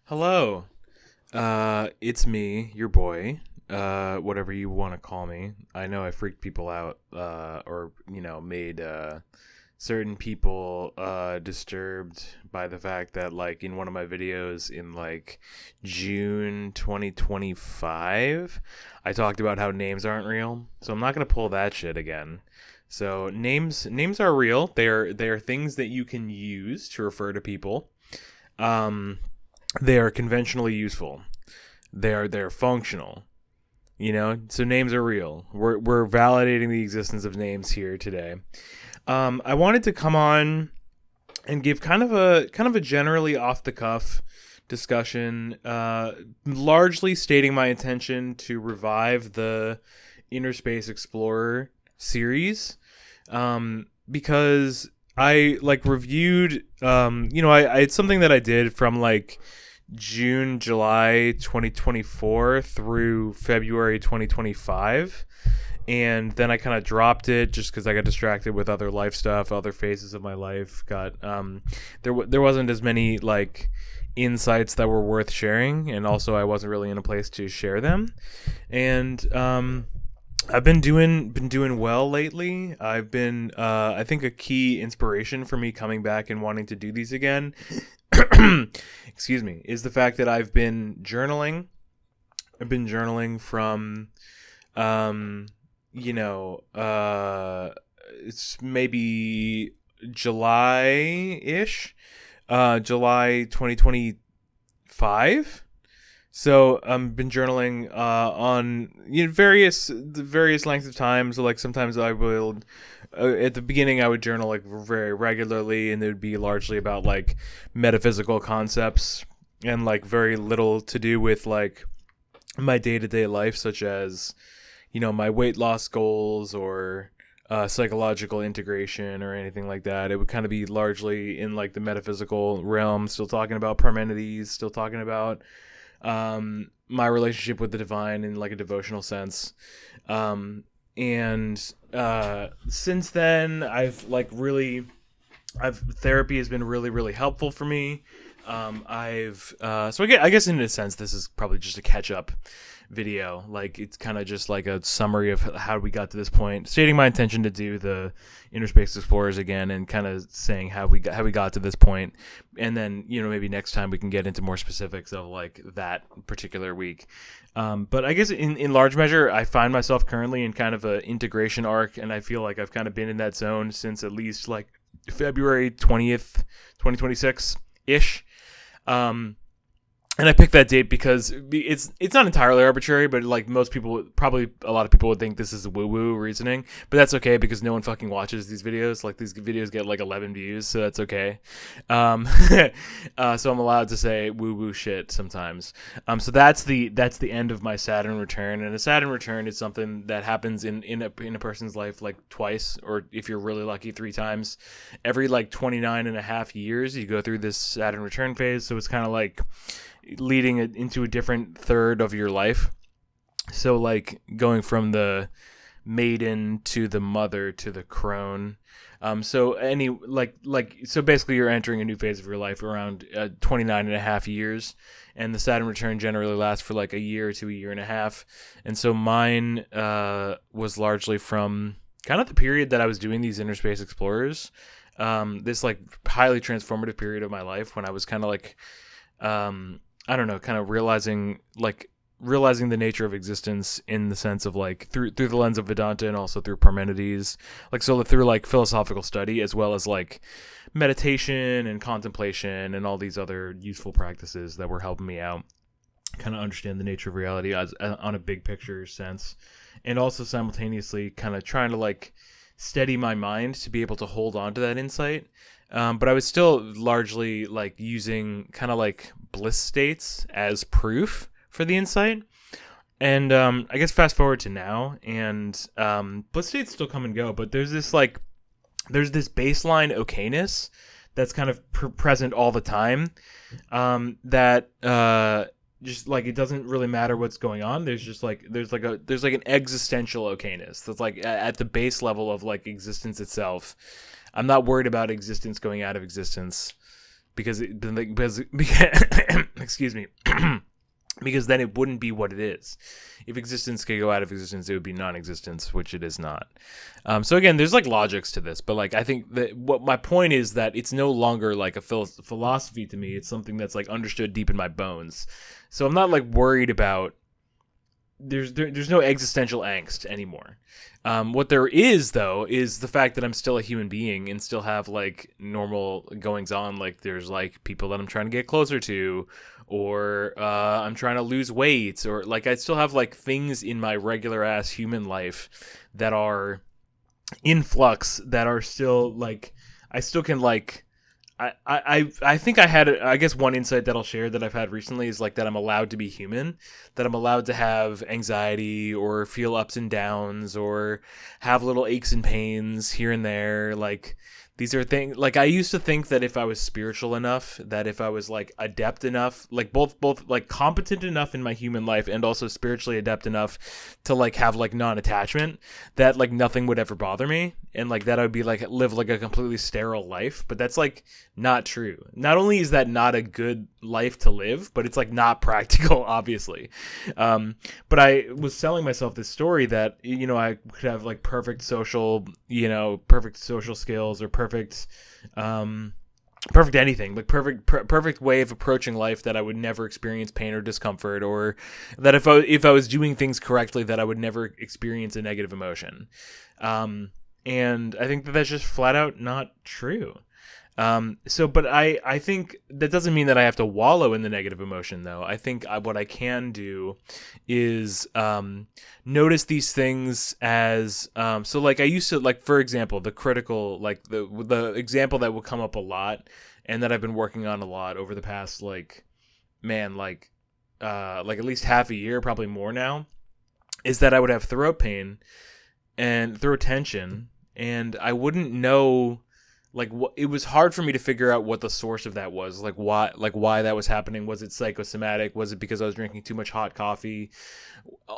Hello. It's me, your boy. Whatever you want to call me. I know I freaked people out, or made certain people disturbed by the fact that, like, in one of my videos in like June 2025, I talked about how names aren't real. So I'm not gonna pull that shit again. So names are real. They are things that you can use to refer to people. Um, they are conventionally useful. They're functional. So names are real. We're validating the existence of names here today. I wanted to come on and give kind of a generally off the cuff discussion, largely stating my intention to revive the Innerspace Explorer series, because I like reviewed, I it's something that I did from like June, July 2024 through February 2025. And then I kind of dropped it just because I got distracted with other life stuff, other phases of my life. There wasn't as many like insights that were worth sharing, and also I wasn't really in a place to share them. And I've been doing well lately. I've been I think a key inspiration for me coming back and wanting to do these again excuse me, is the fact that I've been journaling. I've been journaling from, it's maybe July-ish, July 2025. So I've been journaling on various lengths of time. So like sometimes I will, at the beginning I would journal like very regularly, and it would be largely about like metaphysical concepts and like very little to do with like my day-to-day life, such as my weight loss goals or psychological integration or anything like that. It would kind of be largely in like the metaphysical realm, still talking about Parmenides, still talking about my relationship with the divine in like a devotional sense. And since then I've therapy has been really, really helpful for me. I guess in a sense this is probably just a catch up video. Like it's kind of just like a summary of how we got to this point, stating my intention to do the Innerspace Explorers again, and kind of saying how we got to this point. And then maybe next time we can get into more specifics of like that particular week. But I guess in large measure, I find myself currently in kind of an integration arc, and I feel like I've kind of been in that zone since at least like February 20th, 2026 ish. And I picked that date because it's not entirely arbitrary, but like most people, probably a lot of people would think this is woo-woo reasoning, but that's okay because no one fucking watches these videos. Like these videos get like 11 views, so that's okay. So I'm allowed to say woo-woo shit sometimes. So that's the end of my Saturn return, and a Saturn return is something that happens in a person's life like twice, or if you're really lucky, 3 times. Every like 29 and a half years, you go through this Saturn return phase, so it's kind of like leading it into a different third of your life. So like going from the maiden to the mother to the crone. So basically you're entering a new phase of your life around 29 and a half years, and the Saturn return generally lasts for like a year to a year and a half. And so mine was largely from kind of the period that I was doing these Innerspace Explorers, this like highly transformative period of my life when I was kind of like I don't know, kind of realizing the nature of existence in the sense of like through the lens of Vedanta, and also through Parmenides, like so through like philosophical study, as well as like meditation and contemplation and all these other useful practices that were helping me out kind of understand the nature of reality as on a big picture sense, and also simultaneously kind of trying to like steady my mind to be able to hold on to that insight. But I was still largely like using kind of like bliss states as proof for the insight. And I guess fast forward to now, and bliss states still come and go, but there's this baseline okayness that's kind of present all the time. That just like it doesn't really matter what's going on. There's like an existential okayness that's like at the base level of like existence itself. I'm not worried about existence going out of existence, because excuse me. Because then it wouldn't be what it is. If existence could go out of existence, it would be non-existence, which it is not. So again, there's like logics to this, but like I think that what my point is that it's no longer like a philosophy to me. It's something that's like understood deep in my bones. So I'm not like worried about. There's no existential angst anymore. What there is, though, is the fact that I'm still a human being and still have like normal goings on. Like there's like people that I'm trying to get closer to, or I'm trying to lose weight, or like I still have like things in my regular ass human life that are in flux, that are still like I still can like. I think I guess one insight that I'll share that I've had recently is like that I'm allowed to be human, that I'm allowed to have anxiety or feel ups and downs or have little aches and pains here and there. Like these are things like I used to think that if I was spiritual enough, that if I was like adept enough, like both like competent enough in my human life and also spiritually adept enough to like have like non-attachment, that like nothing would ever bother me, and like that I would be like live like a completely sterile life. But that's like not true. Not only is that not a good life to live, but it's like not practical, obviously. But I was selling myself this story that, you know, I could have like perfect social skills, or perfect anything, like perfect way of approaching life, that I would never experience pain or discomfort, or that if I was doing things correctly, that I would never experience a negative emotion. And I think that that's just flat out not true. But I think that doesn't mean that I have to wallow in the negative emotion, though. I think what I can do is notice these things as so like I used to, like, for example, the critical, like the example that will come up a lot and that I've been working on a lot over the past like at least half a year, probably more now, is that I would have throat pain and throat tension, and I wouldn't know. Like, it was hard for me to figure out what the source of that was. Like why that was happening. Was it psychosomatic? Was it because I was drinking too much hot coffee?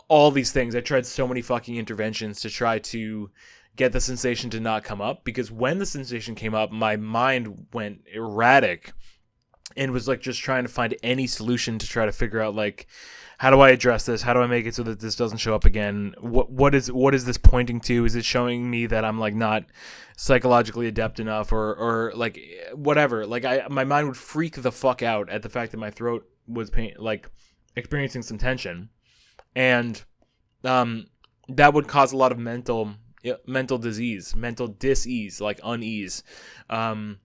All these things. I tried so many fucking interventions to try to get the sensation to not come up, because when the sensation came up, my mind went erratic and was like just trying to find any solution to try to figure out, like, how do I address this? How do I make it so that this doesn't show up again? What is this pointing to? Is it showing me that I'm like not psychologically adept enough, or like whatever? Like my mind would freak the fuck out at the fact that my throat was like experiencing some tension, and that would cause a lot of mental disease, mental dis-ease, like unease, as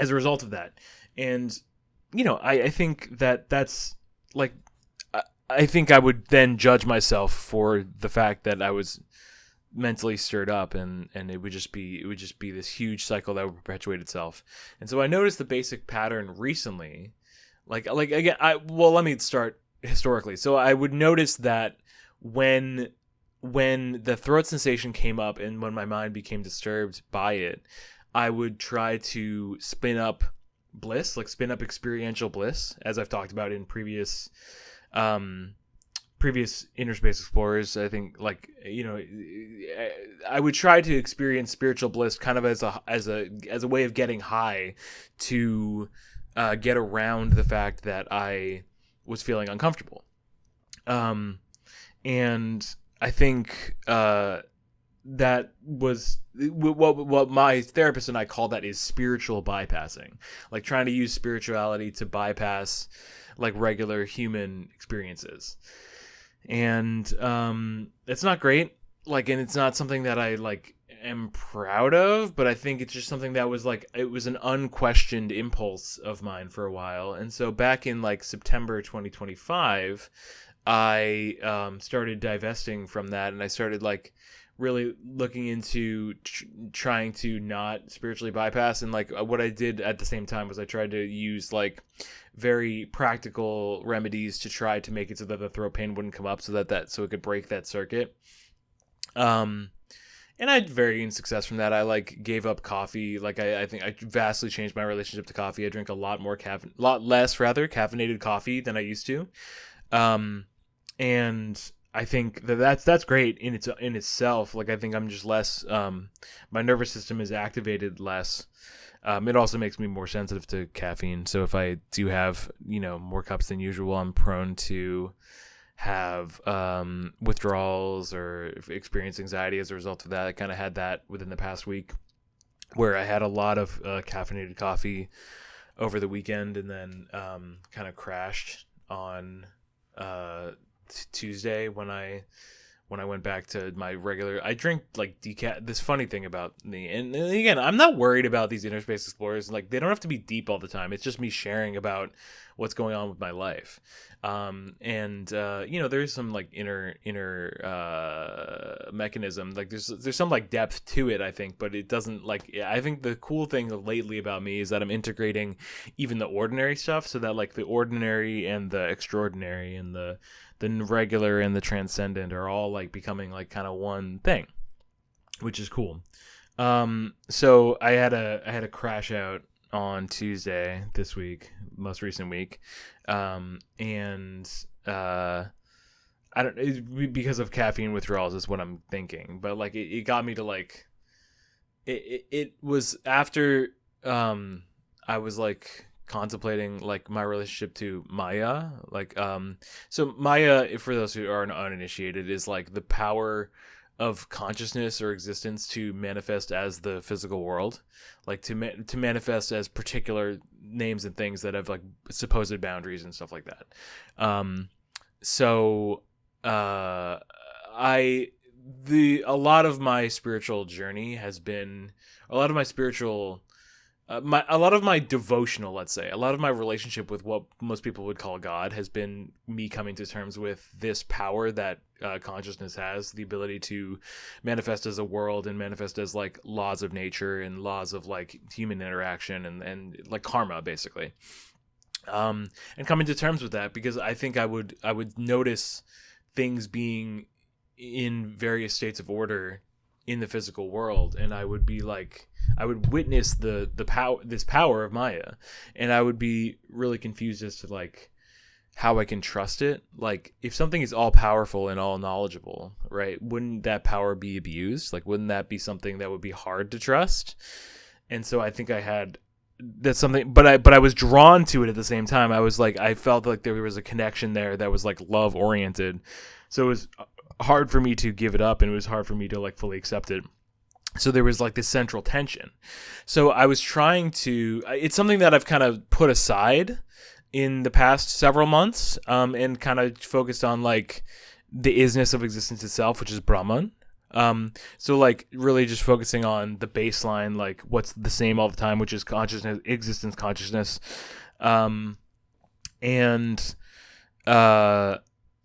a result of that. And you know, I think that's like. I think I would then judge myself for the fact that I was mentally stirred up, and it would just be this huge cycle that would perpetuate itself. And so I noticed the basic pattern recently, like again, let me start historically. So I would notice that when the throat sensation came up and when my mind became disturbed by it, I would try to spin up bliss, like spin up experiential bliss, as I've talked about in previous Innerspace Explorers. I think, like, you know, I would try to experience spiritual bliss kind of as a way of getting high to get around the fact that I was feeling uncomfortable. And I think that was what my therapist and I call that is spiritual bypassing, like trying to use spirituality to bypass like regular human experiences. And it's not great, like, and it's not something that I like am proud of, but I think it's just something that was like, it was an unquestioned impulse of mine for a while. And so back in like September 2025, I started divesting from that, and I started like really looking into trying to not spiritually bypass. And like what I did at the same time was I tried to use like very practical remedies to try to make it so that the throat pain wouldn't come up, so it could break that circuit. And I had varying success from that. I like gave up coffee. Like I think I vastly changed my relationship to coffee. I drink a lot less caffeinated coffee than I used to. And I think that's great in itself. Like I think I'm just less, my nervous system is activated less. It also makes me more sensitive to caffeine. So if I do have, more cups than usual, I'm prone to have withdrawals or experience anxiety as a result of that. I kind of had that within the past week, where I had a lot of caffeinated coffee over the weekend, and then kind of crashed on Tuesday when I went back to my regular. I drink like decaf. This funny thing about me, and again, I'm not worried about these Innerspace explorers. Like, they don't have to be deep all the time. It's just me sharing about what's going on with my life. There's some like inner mechanism. Like there's some like depth to it, I think, but it doesn't like. I think the cool thing lately about me is that I'm integrating even the ordinary stuff, so that like the ordinary and the extraordinary and the regular and the transcendent are all like becoming like kind of one thing, which is cool. So I had a crash out on Tuesday this week, most recent week, I don't, because of caffeine withdrawals is what I'm thinking, but like it got me to like it was after I was like contemplating like my relationship to Maya, like so Maya, for those who are uninitiated, is like the power of consciousness or existence to manifest as the physical world, like to manifest as particular names and things that have like supposed boundaries and stuff like that. A lot of my spiritual journey has been a lot of my spiritual a lot of my devotional, let's say, a lot of my relationship with what most people would call God has been me coming to terms with this power that consciousness has, the ability to manifest as a world and manifest as like laws of nature and laws of like human interaction and like karma, basically. And coming to terms with that, because I think I would notice things being in various states of order in the physical world, and I would be like, I would witness the power of Maya, and I would be really confused as to like how I can trust it. Like, if something is all powerful and all knowledgeable, right, wouldn't that power be abused? Like, wouldn't that be something that would be hard to trust? And so I think I had that's something, but I was drawn to it at the same time. I was like, I felt like there was a connection there that was like love oriented, so it was hard for me to give it up, and it was hard for me to like fully accept it. So there was like this central tension. So I was trying to, it's something that I've kind of put aside in the past several months, and kind of focused on like the isness of existence itself, which is Brahman. So like really just focusing on the baseline, like what's the same all the time, which is consciousness, existence, consciousness.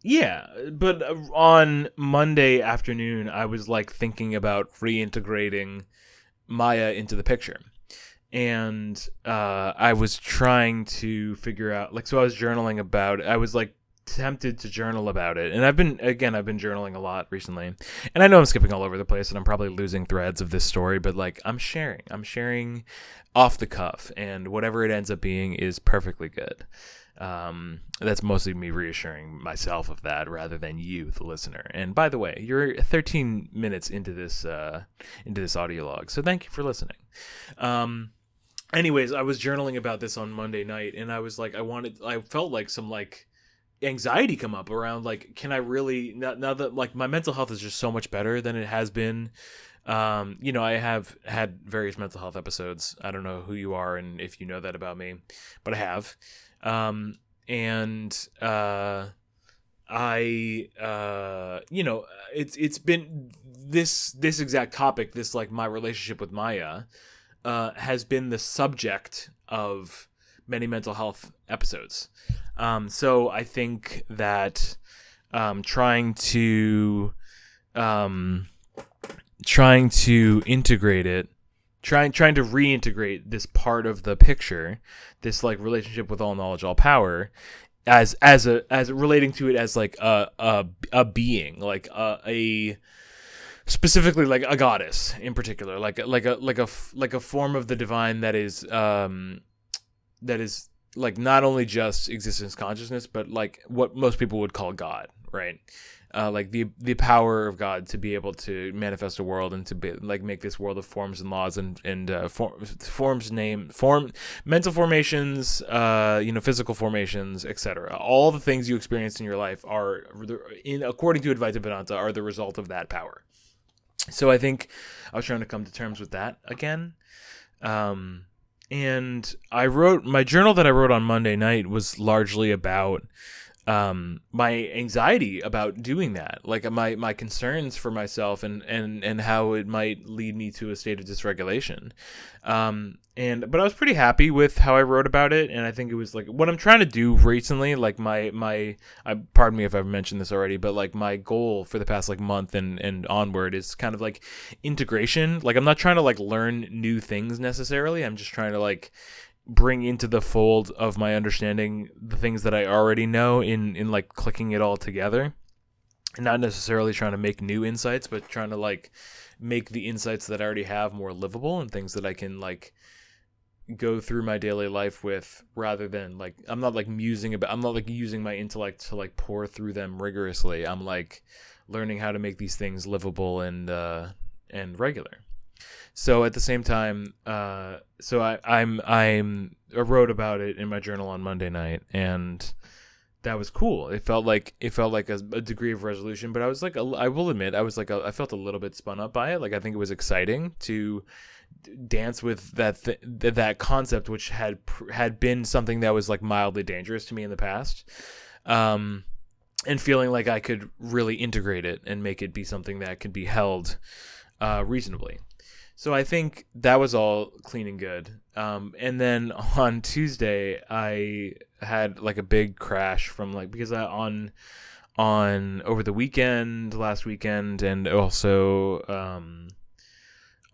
Yeah, but on Monday afternoon, I was like thinking about reintegrating Maya into the picture. And I was trying to figure out, like, so I was journaling about it. I was like tempted to journal about it. And I've been journaling a lot recently. And I know I'm skipping all over the place and I'm probably losing threads of this story, but like I'm sharing off the cuff, and whatever it ends up being is perfectly good. That's mostly me reassuring myself of that rather than you, the listener. And by the way, you're 13 minutes into this audio log, so thank you for listening. Anyways, I was journaling about this on Monday night, and I was like, I felt like some like anxiety come up around like, can I really, now that like my mental health is just so much better than it has been. I have had various mental health episodes. I don't know who you are and if you know that about me, but I have. It's been this exact topic, this like my relationship with Maya, has been the subject of many mental health episodes. So I think that, trying to integrate it, trying to reintegrate this part of the picture, this like relationship with all knowledge, all power, as relating to it as like a being, like a specifically like a goddess in particular, like a form of the divine that is like not only just existence consciousness, but like what most people would call God, right? Like the power of God to be able to manifest a world and to be, like make this world of forms and laws and mental formations, physical formations, etc. All the things you experience in your life are, according to Advaita Vedanta, are the result of that power. So I think I was trying to come to terms with that again. And I wrote my journal that I wrote on Monday night was largely about my anxiety about doing that, like my concerns for myself and how it might lead me to a state of dysregulation. But I was pretty happy with how I wrote about it, and I think it was like what I'm trying to do recently, like pardon me if I've mentioned this already, but like my goal for the past like month and onward is kind of like integration. Like I'm not trying to like learn new things necessarily. I'm just trying to like bring into the fold of my understanding the things that I already know in like clicking it all together, and not necessarily trying to make new insights, but trying to like make the insights that I already have more livable and things that I can like go through my daily life with, rather than like I'm not like using my intellect to like pour through them rigorously. I'm like learning how to make these things livable and regular. So at the same time, I wrote about it in my journal on Monday night, and that was cool. It felt like a degree of resolution, but I was like, I will admit, I was like, I felt a little bit spun up by it. Like I think it was exciting to dance with that concept, which had been something that was like mildly dangerous to me in the past, and feeling like I could really integrate it and make it be something that could be held reasonably. So I think that was all clean and good. And then on Tuesday, I had like a big crash from like, because on over the weekend, last weekend, and also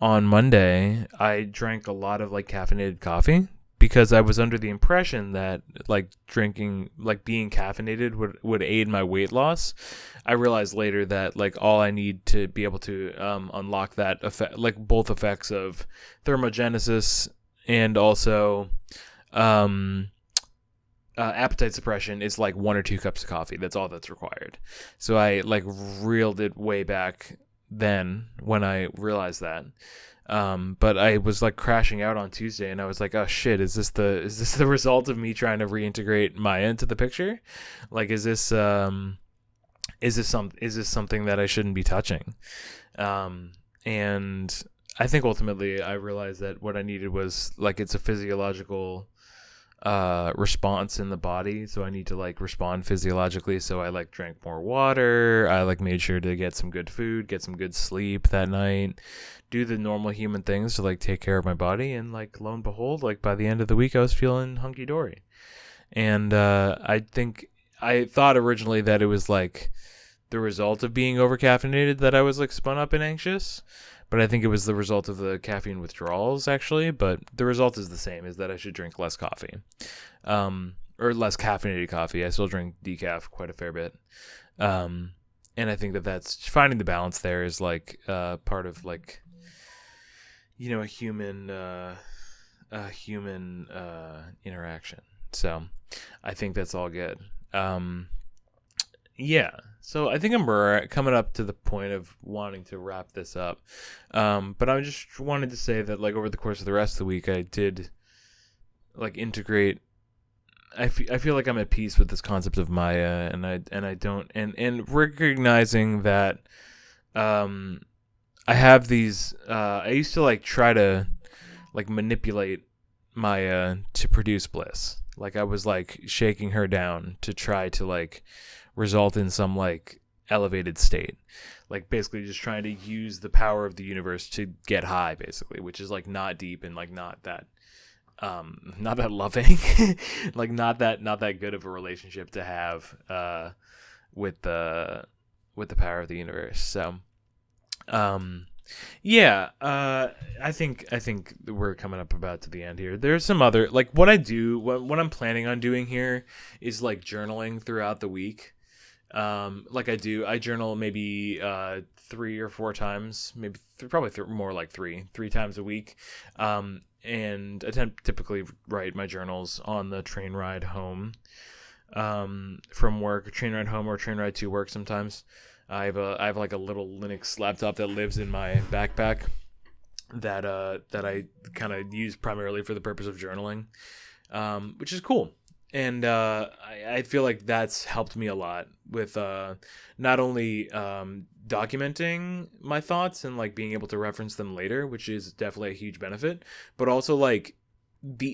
on Monday, I drank a lot of like caffeinated coffee, because I was under the impression that like being caffeinated would aid my weight loss. I realized later that like all I need to be able to unlock that effect, like both effects of thermogenesis and also appetite suppression, is like 1 or 2 cups of coffee. That's all that's required. So I like reeled it way back then when I realized that. But I was like crashing out on Tuesday, and I was like, oh shit, is this the result of me trying to reintegrate Maya into the picture? Like, is this something that I shouldn't be touching? And I think ultimately I realized that what I needed was like, it's a physiological response in the body, so I need to like respond physiologically. So I like drank more water, I like made sure to get some good food, get some good sleep that night, do the normal human things to like take care of my body, and like lo and behold, like by the end of the week I was feeling hunky-dory. And I thought originally that it was like the result of being over caffeinated that I was like spun up and anxious, but I think it was the result of the caffeine withdrawals actually. But the result is the same, is that I should drink less coffee, or less caffeinated coffee. I still drink decaf quite a fair bit. And I think that's finding the balance there is like part of like, a human interaction. So I think that's all good. Yeah, so I think I'm coming up to the point of wanting to wrap this up. But I just wanted to say that like over the course of the rest of the week, I did like integrate. I feel like I'm at peace with this concept of Maya, and I don't, and recognizing that I have these. I used to like try to like manipulate Maya to produce bliss. Like I was like shaking her down to try to like result in some like elevated state, like basically just trying to use the power of the universe to get high, basically, which is like not deep and like not that loving, like not that good of a relationship to have with the power of the universe. So I think we're coming up about to the end here. There's some other, like what I do, what I'm planning on doing here is like journaling throughout the week. Like I journal maybe 3 or 4 times, maybe more like 3 times a week. And I typically write my journals on the train ride home. from work, a train ride home or a train ride to work sometimes. I have like a little Linux laptop that lives in my backpack that I kind of use primarily for the purpose of journaling, which is cool. And I feel like that's helped me a lot with not only documenting my thoughts and like being able to reference them later, which is definitely a huge benefit, but also like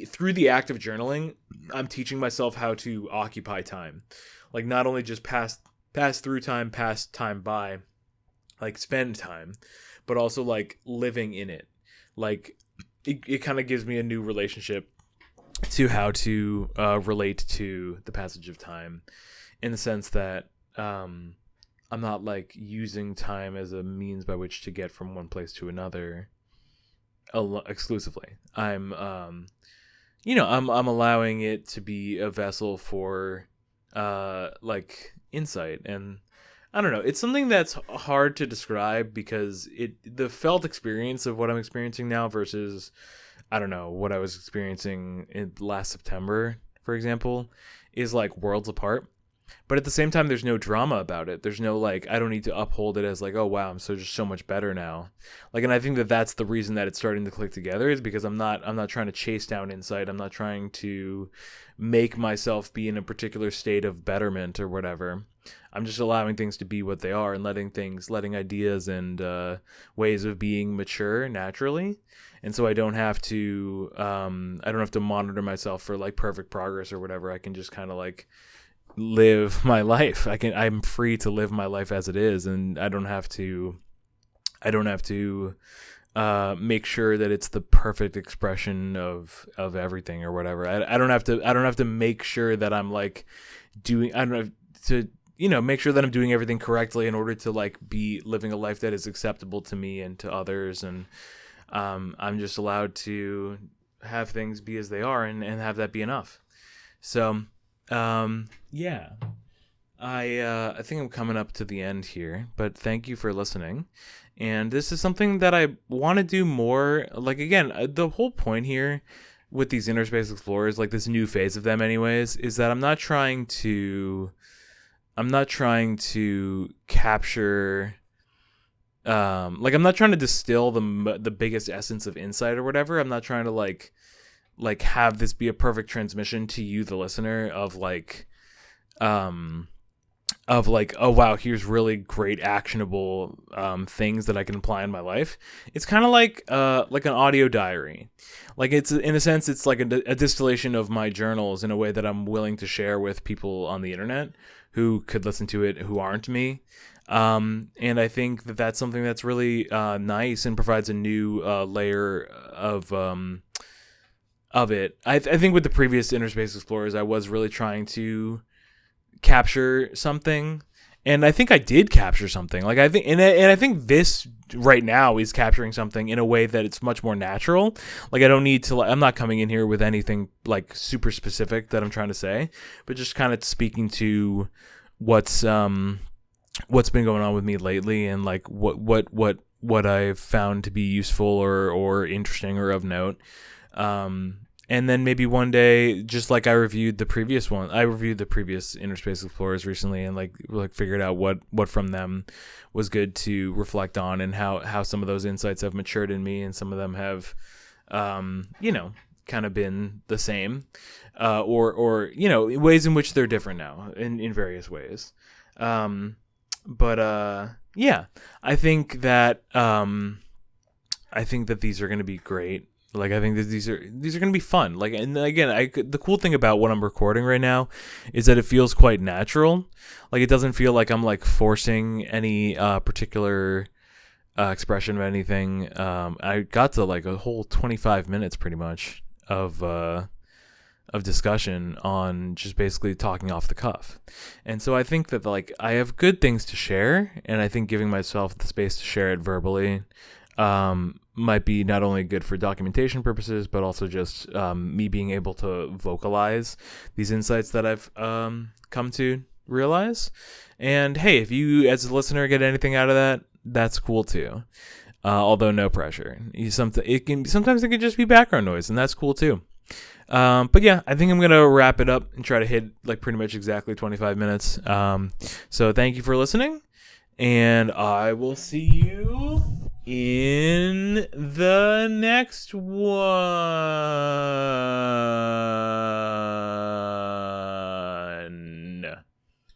through the act of journaling, I'm teaching myself how to occupy time, like not only just pass through time, pass time by, like spend time, but also like living in it. Like it kind of gives me a new relationship to how to relate to the passage of time, in the sense that I'm not like using time as a means by which to get from one place to another exclusively. I'm allowing it to be a vessel for like insight. And I don't know, it's something that's hard to describe because the felt experience of what I'm experiencing now versus, I don't know, what I was experiencing in last September, for example, is like worlds apart. But at the same time, there's no drama about it. There's no like, I don't need to uphold it as like, oh wow, I'm just so much better now. Like, and I think that that's the reason that it's starting to click together, is because I'm not trying to chase down insight. I'm not trying to make myself be in a particular state of betterment or whatever. I'm just allowing things to be what they are and letting ideas and ways of being mature naturally. And so I don't have to monitor myself for like perfect progress or whatever. I can just kind of like live my life. I'm free to live my life as it is, and I don't have to make sure that it's the perfect expression of everything or whatever. I don't have to make sure that I'm like doing, I don't have to, make sure that I'm doing everything correctly in order to like be living a life that is acceptable to me and to others. And I'm just allowed to have things be as they are and have that be enough. So yeah, I think I'm coming up to the end here, but thank you for listening. And this is something that I want to do more. Like, again, the whole point here with these Innerspace Explorers, like this new phase of them anyways, is that I'm not trying to capture, like I'm not trying to distill the biggest essence of insight or whatever. I'm not trying to like have this be a perfect transmission to you, the listener, of like, oh wow, here's really great actionable things that I can apply in my life. It's kind of like an audio diary. Like, it's, in a sense, it's like a distillation of my journals in a way that I'm willing to share with people on the internet who could listen to it, who aren't me. And I think that that's something that's really nice and provides a new layer of it. I think with the previous Innerspace Explorers, I was really trying to capture something, and I think I did capture something. Like, I think, and I think this right now is capturing something in a way that it's much more natural. Like, I don't need to, I'm not coming in here with anything like super specific that I'm trying to say, but just kind of speaking to what's been going on with me lately, and like what I've found to be useful or interesting or of note. And then maybe one day, just like I reviewed the previous Innerspace Explorers recently, and like figured out what from them was good to reflect on, and how some of those insights have matured in me, and some of them have, kind of been the same, or ways in which they're different now in various ways. Yeah, I think that these are going to be great. Like, I think that these are going to be fun. Like, and again, the cool thing about what I'm recording right now is that it feels quite natural. Like, it doesn't feel like I'm like forcing any particular expression of anything. I got to like a whole 25 minutes pretty much of discussion on just basically talking off the cuff. And so I think that like I have good things to share, and I think giving myself the space to share it verbally might be not only good for documentation purposes, but also just me being able to vocalize these insights that I've come to realize. And hey, if you as a listener get anything out of that, that's cool too. Although no pressure. Sometimes it can just be background noise, and that's cool too. But yeah, I think I'm gonna wrap it up and try to hit like pretty much exactly 25 minutes. So thank you for listening, and I will see you in the next one.